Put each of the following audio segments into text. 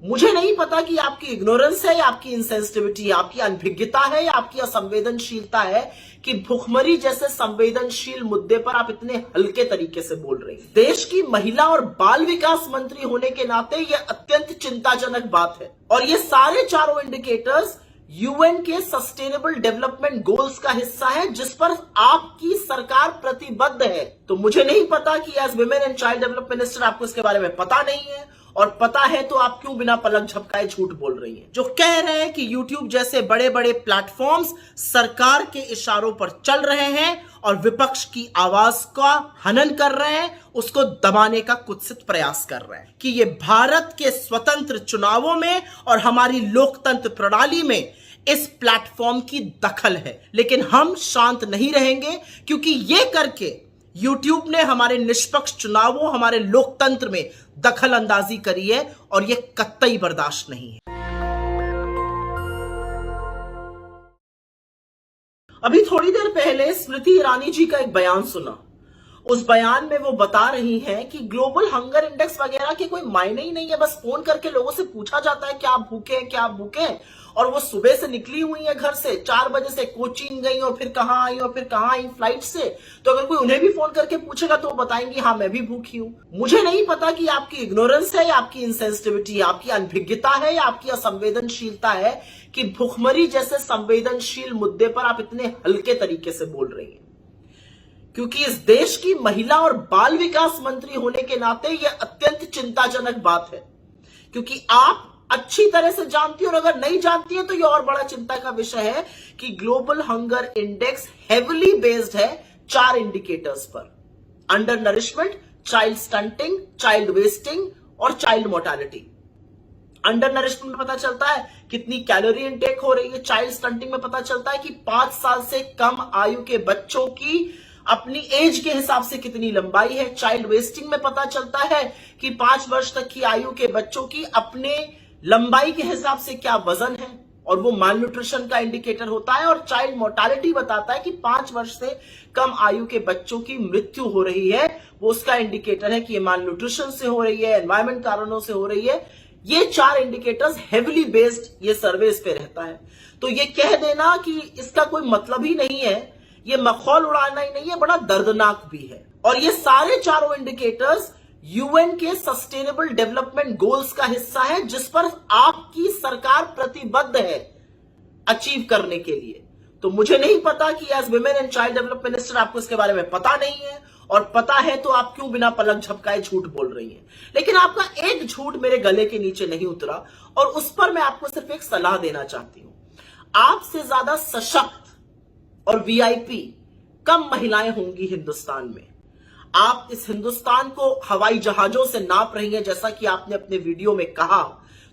मुझे नहीं पता कि आपकी इग्नोरेंस है या आपकी इंसेंसिटिविटी है, आपकी अनभिज्ञता है या आपकी असंवेदनशीलता है कि भुखमरी जैसे संवेदनशील मुद्दे पर आप इतने हल्के तरीके से बोल रही हैं। देश की महिला और बाल विकास मंत्री होने के नाते यह अत्यंत चिंताजनक बात है और ये सारे चारों इंडिकेटर्स यूएन के सस्टेनेबल डेवलपमेंट गोल्स का हिस्सा है जिस पर आपकी सरकार प्रतिबद्ध है। तो मुझे नहीं पता कि as women and child development minister आपको इसके बारे में पता नहीं है, और पता है तो आप क्यों बिना पलक झपकाए झूठ बोल रही हैं। जो कह रहे हैं कि YouTube जैसे बड़े बड़े प्लेटफॉर्म्स सरकार के इशारों पर चल रहे हैं और विपक्ष की आवाज का हनन कर रहे हैं, उसको दबाने का कुत्सित प्रयास कर रहे हैं कि ये भारत के स्वतंत्र चुनावों में और हमारी लोकतंत्र प्रणाली में इस प्लेटफॉर्म की दखल है। लेकिन हम शांत नहीं रहेंगे क्योंकि ये करके YouTube ने हमारे निष्पक्ष चुनावों, हमारे लोकतंत्र में दखल अंदाजी करी है और यह कतई बर्दाश्त नहीं है। अभी थोड़ी देर पहले स्मृति ईरानी जी का एक बयान सुना। उस बयान में वो बता रही हैं कि ग्लोबल हंगर इंडेक्स वगैरह के कोई मायने ही नहीं है, बस फोन करके लोगों से पूछा जाता है क्या आप भूखे हैं, क्या आप भूखे हैं। और वो सुबह से निकली हुई है घर से, 4 बजे से कोचीन गई और फिर कहां आई और फिर कहां आई फ्लाइट से। तो अगर कोई उन्हें भी फोन करके पूछेगा तो वो बताएंगी हाँ मैं भी भूखी हूं। मुझे नहीं पता कि आपकी इग्नोरेंस है या आपकी इंसेंसिटिविटी है, आपकी अनभिज्ञता है या आपकी असंवेदनशीलता है कि भुखमरी जैसे संवेदनशील मुद्दे पर आप इतने हल्के तरीके से बोल रही हैं। क्योंकि इस देश की महिला और बाल विकास मंत्री होने के नाते यह अत्यंत चिंताजनक बात है, क्योंकि आप अच्छी तरह से जानती है, और अगर नहीं जानती है तो यह और बड़ा चिंता का विषय है कि global hunger index heavily based है 4 इंडिकेटर्स पर: under nourishment, child stunting, child wasting और चाइल्ड मोर्टालिटी। अंडर नरिशमेंट में पता चलता है कितनी कैलोरी इनटेक हो रही है, चाइल्ड स्टंटिंग में पता चलता है कि 5 साल से कम आयु के बच्चों की अपनी एज के हिसाब से कितनी लंबाई है, चाइल्ड वेस्टिंग में पता चलता है कि 5 वर्ष तक की आयु के बच्चों की अपने लंबाई के हिसाब से क्या वजन है, और वो माल न्यूट्रिशन का इंडिकेटर होता है। और चाइल्ड मोर्टालिटी बताता है कि 5 वर्ष से कम आयु के बच्चों की मृत्यु हो रही है, वो उसका इंडिकेटर है कि ये माल न्यूट्रिशन से हो रही है, एनवायरमेंट कारणों से हो रही है। ये 4 इंडिकेटर्स हेविली बेस्ड ये सर्वेस पे रहता है। तो ये कह देना कि इसका कोई मतलब ही नहीं है, ये मखौल उड़ाना ही नहीं है, बड़ा दर्दनाक भी है। और ये सारे चारों इंडिकेटर्स यूएन के सस्टेनेबल डेवलपमेंट गोल्स का हिस्सा है जिस पर आपकी सरकार प्रतिबद्ध है अचीव करने के लिए। तो मुझे नहीं पता कि as women and child development minister आपको इसके बारे में पता नहीं है, और पता है तो आप क्यों बिना पलक झपकाए झूठ बोल रही हैं। लेकिन आपका एक झूठ मेरे गले के नीचे नहीं उतरा, और उस पर मैं आपको सिर्फ एक सलाह देना चाहती हूं। आपसे ज्यादा सशक्त और वीआईपी कम महिलाएं होंगी हिंदुस्तान में। आप इस हिंदुस्तान को हवाई जहाजों से नाप रही हैं जैसा कि आपने अपने वीडियो में कहा।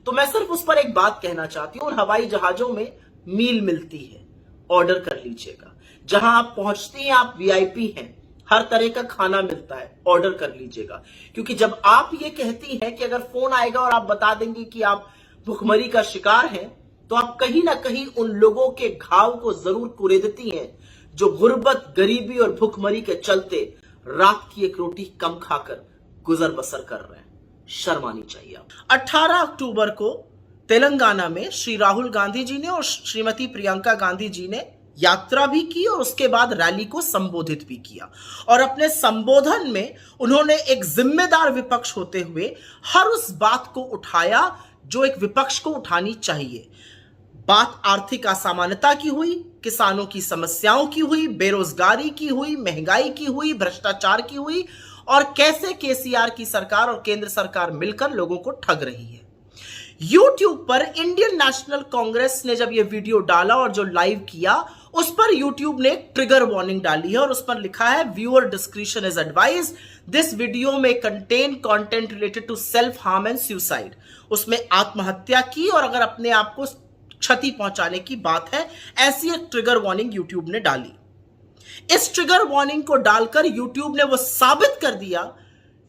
तो मैं सिर्फ उस पर एक बात कहना चाहती हूं, उन हवाई जहाजों में मील मिलती है, ऑर्डर कर लीजिएगा। जहां आप पहुंचती हैं आप वीआईपी हैं, हर तरह का खाना मिलता है, ऑर्डर कर लीजिएगा। क्योंकि जब आप ये कहती हैं कि अगर फोन आएगा और आप बता देंगे कि आप भुखमरी का शिकार हैं, तो आप कहीं ना कहीं उन लोगों के घाव को जरूर कुरेदती हैं जो गुर्बत, गरीबी और भुखमरी के चलते रात की एक रोटी कम खाकर गुजर बसर कर रहे हैं। शर्म आनी चाहिए आप। 18 अक्टूबर को तेलंगाना में श्री राहुल गांधी जी ने और श्रीमती प्रियंका गांधी जी ने यात्रा भी की और उसके बाद रैली को संबोधित भी किया। और अपने संबोधन में उन्होंने एक जिम्मेदार विपक्ष होते हुए हर उस बात को उठाया जो एक विपक्ष को उठानी चाहिए। बात आर्थिक असमानता की हुई, किसानों की समस्याओं की हुई, बेरोजगारी की हुई, महंगाई की हुई, भ्रष्टाचार की हुई, और कैसे केसीआर की सरकार और केंद्र सरकार मिलकर लोगों को ठग रही है। YouTube पर इंडियन नेशनल कांग्रेस ने जब यह वीडियो डाला और जो लाइव किया, उस पर YouTube ने एक ट्रिगर वार्निंग डाली है और उस पर लिखा है viewer discretion is advised, this video में content content related to self harm and suicide. उसमें आत्महत्या की और अगर अपने आप को क्षति पहुंचाने की बात है, ऐसी एक ट्रिगर वार्निंग YouTube ने डाली। इस ट्रिगर वार्निंग को डालकर YouTube ने वो साबित कर दिया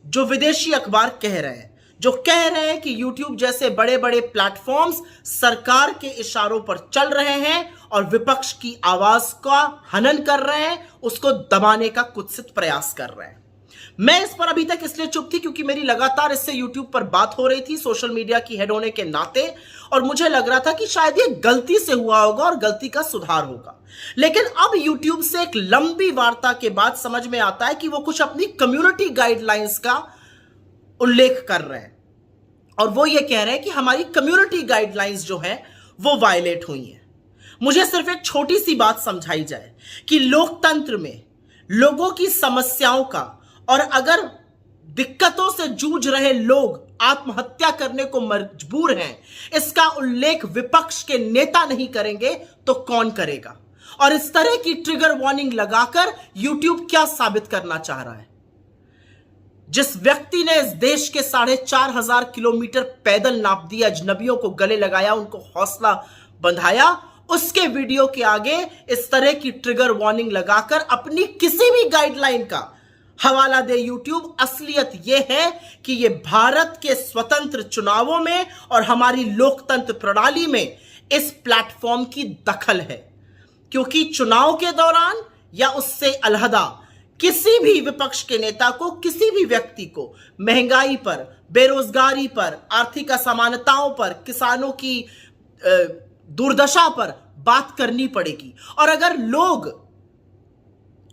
जो विदेशी अखबार कह रहे हैं, जो कह रहे हैं कि YouTube जैसे बड़े बड़े प्लेटफॉर्म्स सरकार के इशारों पर चल रहे हैं और विपक्ष की आवाज का हनन कर रहे हैं, उसको दबाने का कुत्सित प्रयास कर रहे हैं। मैं इस पर अभी तक इसलिए चुप थी क्योंकि मेरी लगातार इससे यूट्यूब पर बात हो रही थी सोशल मीडिया की हेड होने के नाते, और मुझे लग रहा था कि शायद ये गलती से हुआ होगा और गलती का सुधार होगा। लेकिन अब यूट्यूब से एक लंबी वार्ता के बाद समझ में आता है कि वो कुछ अपनी कम्युनिटी गाइडलाइंस का उल्लेख कर रहे हैं, और वो ये कह रहे हैं कि हमारी कम्युनिटी गाइडलाइंस जो है वो वायलेट हुई है। मुझे सिर्फ एक छोटी सी बात समझाई जाए कि लोकतंत्र में लोगों की समस्याओं का, और अगर दिक्कतों से जूझ रहे लोग आत्महत्या करने को मजबूर हैं, इसका उल्लेख विपक्ष के नेता नहीं करेंगे तो कौन करेगा? और इस तरह की ट्रिगर वार्निंग लगाकर यूट्यूब क्या साबित करना चाह रहा है? जिस व्यक्ति ने इस देश के 4,500 किलोमीटर पैदल नाप दिया, अजनबियों को गले लगाया, उनको हौसला बंधाया, उसके वीडियो के आगे इस तरह की ट्रिगर वार्निंग लगाकर अपनी किसी भी गाइडलाइन का हवाला दे यूट्यूब। असलियत यह है कि यह भारत के स्वतंत्र चुनावों में और हमारी लोकतंत्र प्रणाली में इस प्लेटफॉर्म की दखल है, क्योंकि चुनाव के दौरान या उससे अलहदा किसी भी विपक्ष के नेता को, किसी भी व्यक्ति को महंगाई पर, बेरोजगारी पर, आर्थिक असमानताओं पर, किसानों की दुर्दशा पर बात करनी पड़ेगी। और अगर लोग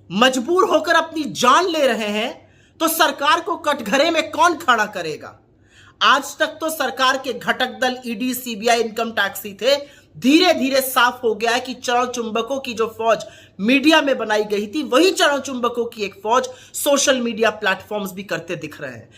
मजबूर होकर अपनी जान ले रहे हैं तो सरकार को कटघरे में कौन खड़ा करेगा? आज तक तो सरकार के घटक दल ईडी, सीबीआई, इनकम टैक्स ही थे। धीरे धीरे साफ हो गया है कि चरण चुंबकों की जो फौज मीडिया में बनाई गई थी, वही चरण चुंबकों की एक फौज सोशल मीडिया प्लेटफॉर्म्स भी करते दिख रहे हैं।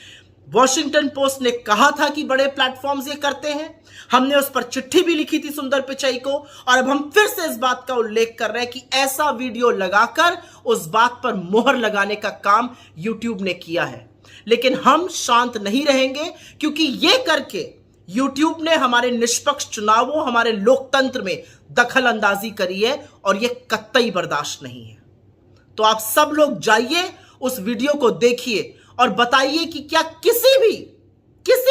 वॉशिंगटन पोस्ट ने कहा था कि बड़े प्लेटफॉर्म्स ये करते हैं, हमने उस पर चिट्ठी भी लिखी थी सुंदर पिचई को, और अब हम फिर से इस बात का उल्लेख कर रहे हैं कि ऐसा वीडियो लगाकर उस बात पर मोहर लगाने का काम यूट्यूब ने किया है। लेकिन हम शांत नहीं रहेंगे, क्योंकि ये करके यूट्यूब ने हमारे निष्पक्ष चुनावों, हमारे लोकतंत्र में दखल अंदाजी करी है, और यह कतई बर्दाश्त नहीं है। तो आप सब लोग जाइए, उस वीडियो को देखिए और बताइए कि क्या किसी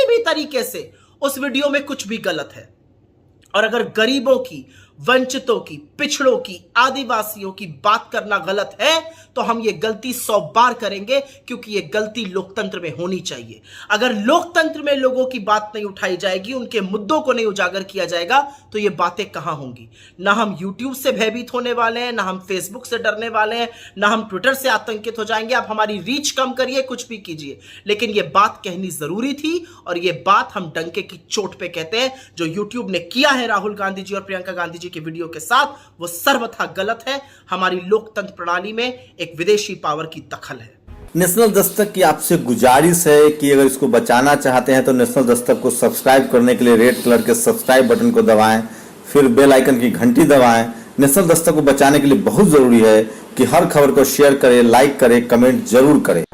भी तरीके से उस वीडियो में कुछ भी गलत है। और अगर गरीबों की, वंचितों की, पिछड़ों की, आदिवासियों की बात करना गलत है तो हम ये गलती 100 बार करेंगे, क्योंकि ये गलती लोकतंत्र में होनी चाहिए। अगर लोकतंत्र में लोगों की बात नहीं उठाई जाएगी, उनके मुद्दों को नहीं उजागर किया जाएगा, तो ये बातें कहां होंगी? ना हम यूट्यूब से भयभीत होने वाले हैं, ना हम फेसबुक से डरने वाले हैं, ना हम ट्विटर से आतंकित हो जाएंगे। आप हमारी रीच कम करिए, कुछ भी कीजिए, लेकिन ये बात कहनी जरूरी थी, और ये बात हम डंके की चोट पे कहते हैं। जो यूट्यूब ने किया है राहुल गांधी जी और प्रियंका गांधी जी के वीडियो के साथ, वो सर्वथा गलत है। हमारी लोकतंत्र प्रणाली में एक विदेशी पावर की दखल है। नेशनल दस्तक की आपसे गुजारिश है कि अगर इसको बचाना चाहते हैं तो नेशनल दस्तक को सब्सक्राइब करने के लिए रेड कलर के सब्सक्राइब बटन को दबाएं, फिर बेल आइकन की घंटी दबाएं। नेशनल दस्तक को बचाने के लिए बहुत जरूरी है कि हर खबर को शेयर करें, लाइक करें, कमेंट जरूर करें।